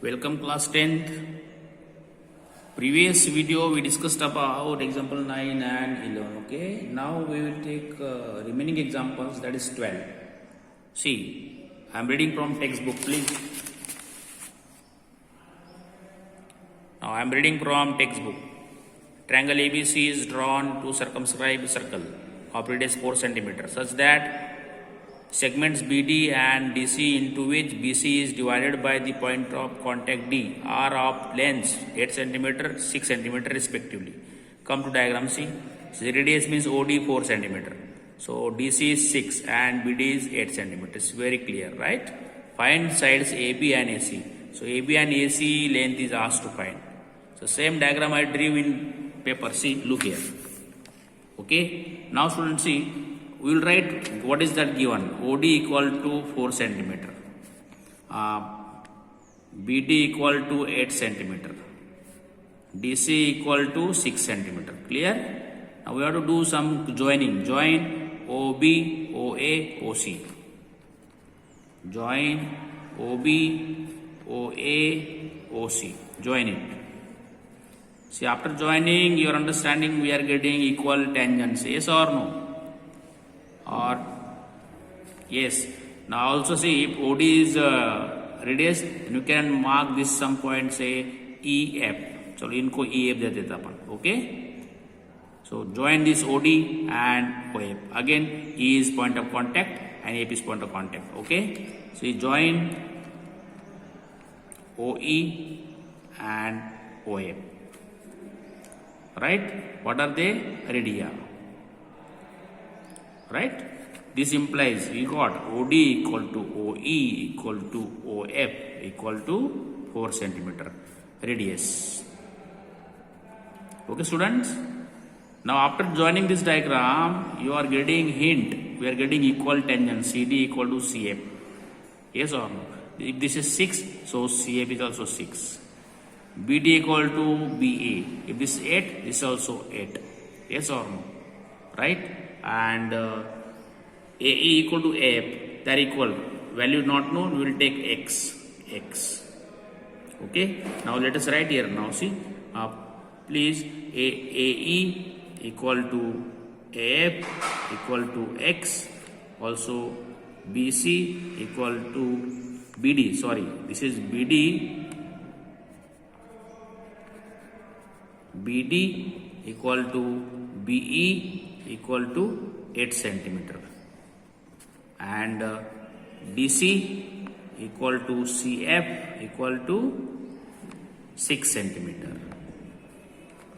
Welcome class 10th. Previous video we discussed about example 9 and 11. Okay. Now we will take remaining examples, that is 12. See, I am reading from textbook, please. Now I am reading from textbook. Triangle ABC is drawn to circumscribe circle of radius 4 cm such that segments BD and DC into which BC is divided by the point of contact D are of lengths 8 cm, 6 cm respectively. Come to diagram C. So the radius means OD 4 cm. So DC is 6 and BD is 8 cm. It's very clear, right? Find sides AB and AC. So AB and AC length is asked to find. So same diagram I drew in paper. See, look here. Okay. Now students see. We will write what is that given. OD equal to 4 cm. BD equal to 8 cm. DC equal to 6 cm. Clear? Now we have to do some joining. Join OB, OA, OC. Join OB, OA, OC. Join it. See, after joining, your understanding we are getting equal tangents. Yes or no? Or yes. Now also see, if OD is radius, you can mark this some point, say EF. So इनको EF दे देता अपन. Okay. So join this OD and OF. Again, E is point of contact and F is point of contact. Okay. So join OE and OF. Right? What are they? Radii. Right? This implies we got OD equal to OE equal to OF equal to 4 cm radius. Okay, students? Now after joining this diagram, you are getting hint. We are getting equal tangent CD equal to CF. Yes or no? If this is 6, so CF is also 6. BD equal to BA. If this is 8, this is also 8. Yes or no? Right? And AE equal to F, they are equal. Value not known, we will take X. Okay. Now let us write here. Now see, please AE equal to AF equal to X. Also BC equal to BD. Sorry, this is BD. BD equal to BE equal to 8 cm and DC equal to CF equal to 6 cm.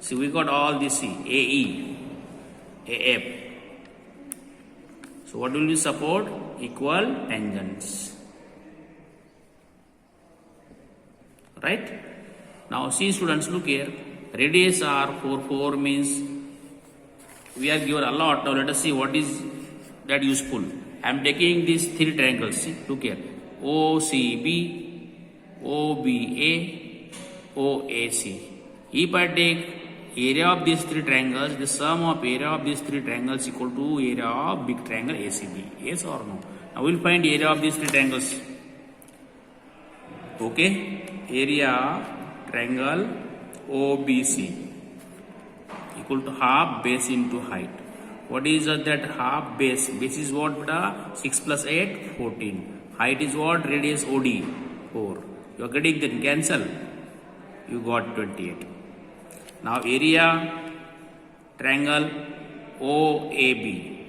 See, we got all this AE, AF. So what will we support? Equal tangents. Right? Now see students, look here. Radius are 4 means we are given a lot. Now let us see what is that useful. I am taking these 3 triangles. See, look here. OCB, OBA, OAC. If I take area of these 3 triangles, the sum of area of these 3 triangles equal to area of big triangle ACB. Yes or no? Now we will find area of these 3 triangles. Okay. Area triangle OBC equal to half base into height. What is that half base? Base is what? 6 plus 8, 14. Height is what? Radius OD, 4. You are getting then cancel. You got 28. Now area triangle OAB.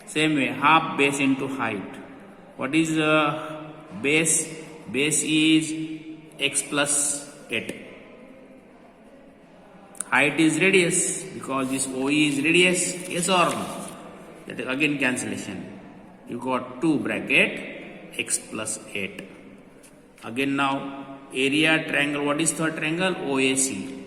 Same way, half base into height. What is base? Base is x plus 8. Height is radius because this OE is radius. Yes or no? That is again cancellation. You got 2 bracket x plus 8. Again now area triangle. What is third triangle? OAC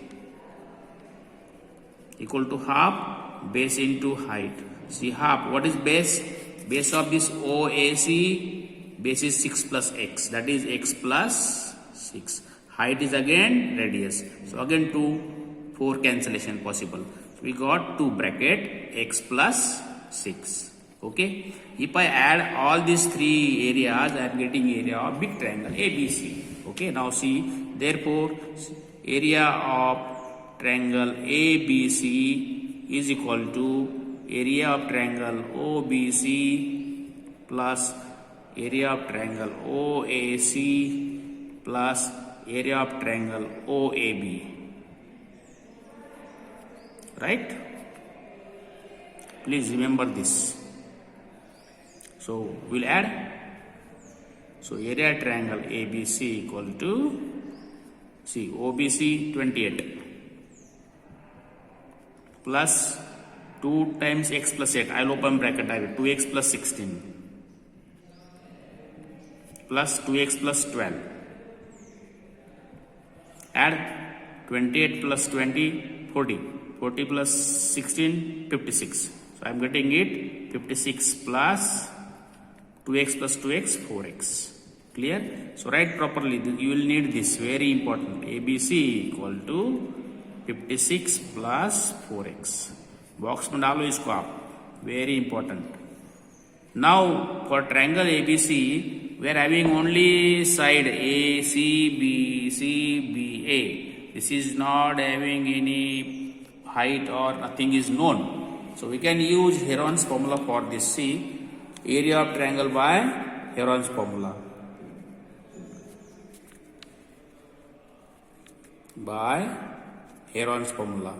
equal to half base into height. See half. What is base? Base of this OAC base is 6 plus x. That is x plus 6. Height is again radius. So again 4 cancellation possible. So we got 2 bracket x plus 6. Okay. If I add all these three areas, I am getting area of big triangle ABC. Okay. Now see. Therefore, area of triangle ABC is equal to area of triangle OBC plus area of triangle OAC plus area of triangle OAB. Right? Please remember this. So we'll add. So area triangle ABC equal to, see, OBC 28 plus 2 times x plus 8. I'll open bracket. I will 2x plus 16 plus 2x plus 12. Add 28 plus 20, 40. 40 plus 16, 56. So I'm getting it 56 plus 2x plus 2x, 4x. Clear? So write properly. You will need this. Very important. ABC equal to 56 plus 4x. Box में डालो इसको आप. Very important. Now for triangle ABC, we are having only side A, C, B, C, B, A. This is not having any height or nothing is known. So we can use Heron's formula for this. See, area of triangle by Heron's formula. By Heron's formula.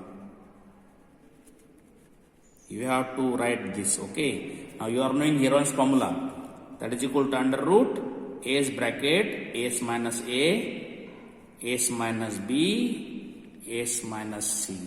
You have to write this, okay? Now you are knowing Heron's formula. That is equal to under root A bracket S minus A, S minus B, S minus C.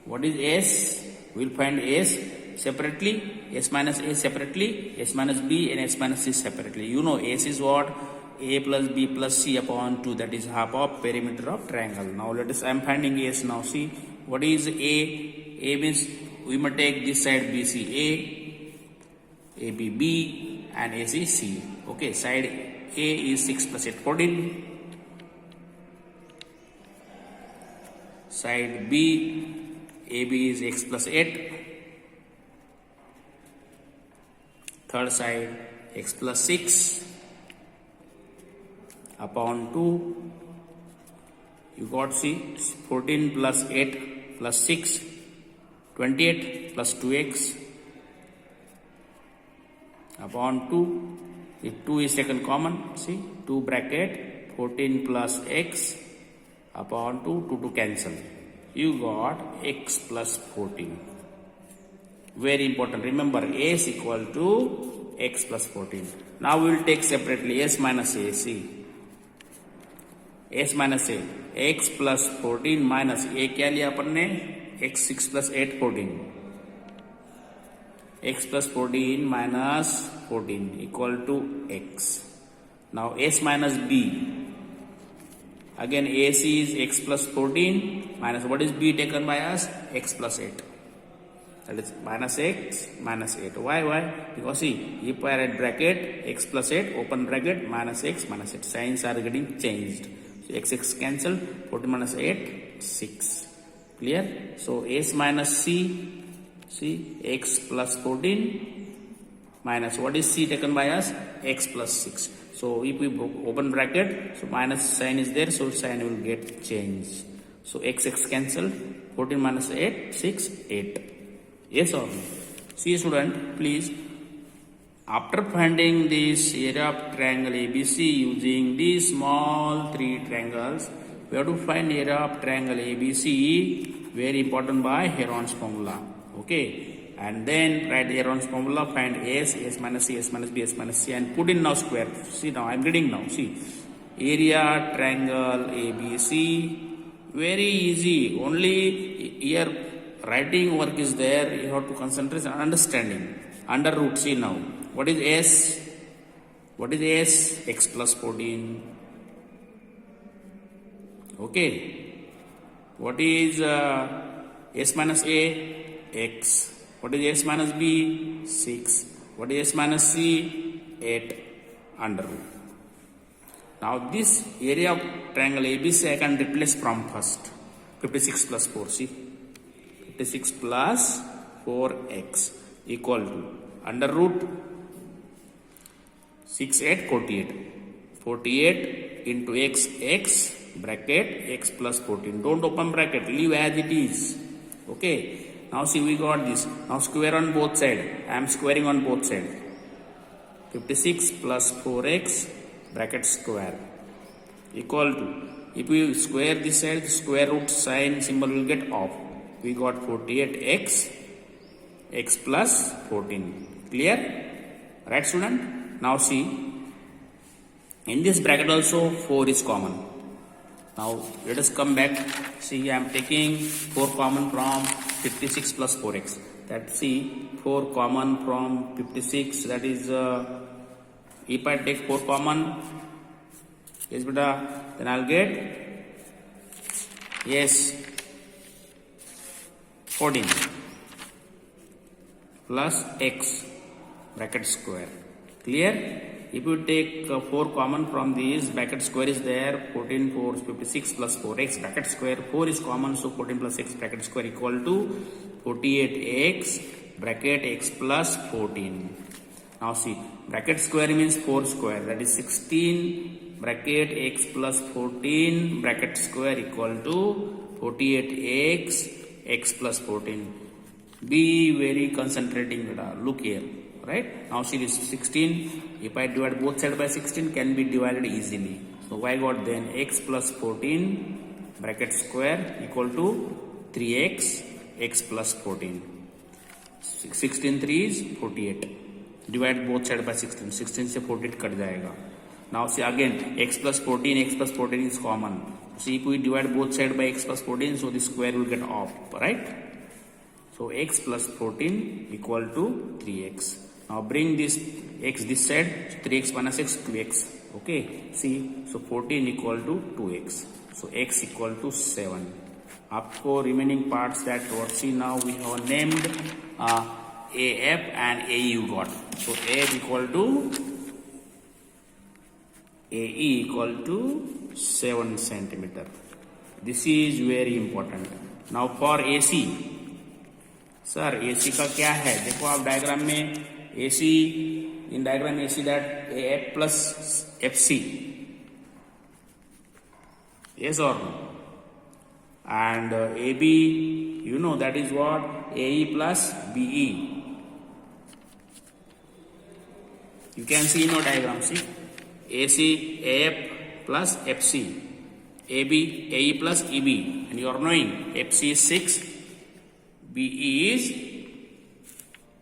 What is S? We will find S separately, S minus A separately, S minus B and S minus C separately. You know S is what? A plus B plus C upon 2, that is half of perimeter of triangle. Now let us, I am finding S now. See, what is A? A means we must take this side BC A, AB B and AC C. Okay, side A is 6 plus 8, 14. Side B, AB is x plus 8. Third side x plus 6 upon 2. You got, see, 14 plus 8 plus 6, 28 plus 2x upon 2. If 2 is taken common, see, 2 bracket 14 plus x upon 2, 2 to cancel. You got x plus 14. Very important. Remember, A is equal to x plus 14. Now we will take separately S minus A. See, S minus A, x plus 14 minus A क्या लिया अपन ने? x 6 plus 8 14. X plus 14 minus 14 equal to x. Now S minus B. Again AC is x plus 14 minus what is B taken by us? X plus 8. That is minus x minus 8. Why? Because see, if I write bracket x plus 8, open bracket minus x minus 8. Signs are getting changed. So x cancelled, 14 minus 8, 6. Clear? So S minus C, see, x plus 14 minus what is C taken by us? X plus 6. So if we open bracket, so minus sign is there, so sign will get changed. So x cancelled, 14 minus 8, 6, 8. Yes or no? See student, please, after finding this area of triangle ABC using these small 3 triangles, we have to find area of triangle ABC, very important, by Heron's formula. Okay. And then write Heron's formula, find S, S minus C, S minus B, S minus C, and put in now square. See, now I am reading now. See, area triangle ABC, very easy. Only here writing work is there. You have to concentrate on understanding. Under root, see now. What is S? What is S? X plus 14. Okay. What is S minus A? X. What is S minus B? 6. What is S minus C? 8 under root. Now this area of triangle ABC I can replace from first. 56 plus 4. See, 56 plus 4x equal to under root 6, 8, 48. 48 into x bracket x plus 14. Don't open bracket, leave as it is. Okay. Now see, we got this. Now square on both sides. I am squaring on both sides. 56 plus 4x bracket square equal to, if we square this side, the square root sign symbol will get off. We got 48x x plus 14. Clear? Right, student? Now see, in this bracket also 4 is common. Now let us come back. See, I am taking 4 common from 56 plus 4x. That see, 4 common from 56. That is, if I take 4 common, yes, beta, then I'll get, yes, 14 plus x bracket square. Clear? If you take 4 common from these, bracket square is there, 14, 4, 56 plus 4x bracket square, 4 is common, so 14 plus x bracket square equal to 48x bracket x plus 14. Now see, bracket square means 4 square, that is 16 bracket x plus 14 bracket square equal to 48x x plus 14. Be very concentrating, look here. Right? Now see this 16, if I divide both sides by 16, can be divided easily. So I got then x plus 14 bracket square equal to 3x x plus 14. 16 3 is 48. Divide both sides by 16. 16 से 48 cut जाएगा. Now see again, x plus 14 is common. See, if we divide both sides by x plus 14, so the square will get off, right? So x plus 14 equal to 3x. Now bring this x this side, 3x minus x, 2x. Okay, see, so 14 equal to 2x. So x equal to 7. आपको remaining parts that what see now we have named AF and AE you got. So AF equal to AE equal to 7 centimeter. This is very important. Now for AC, sir AC का क्या है? देखो आप diagram में AC, in diagram AC that AF plus FC, yes or no? And AB, you know that is what? AE plus BE. You can see in your diagram, see, AC, AF plus FC, AB, AE plus EB, and you are knowing FC is 6, BE is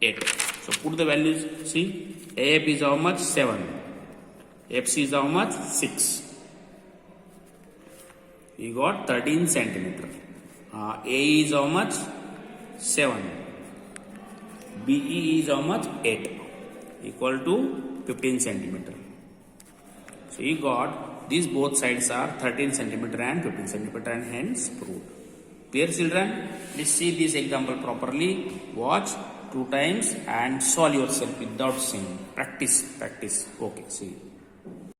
8. So put the values, see, AF is how much? 7. FC is how much? 6. We got 13 centimeter. AE is how much? 7. BE is how much? 8. Equal to 15 centimeter. So you got, these both sides are 13 centimeter and 15 centimeter and hence proved. Clear, children? Please see this example properly. Watch 2 times and solve yourself without seeing. Practice. Okay, see.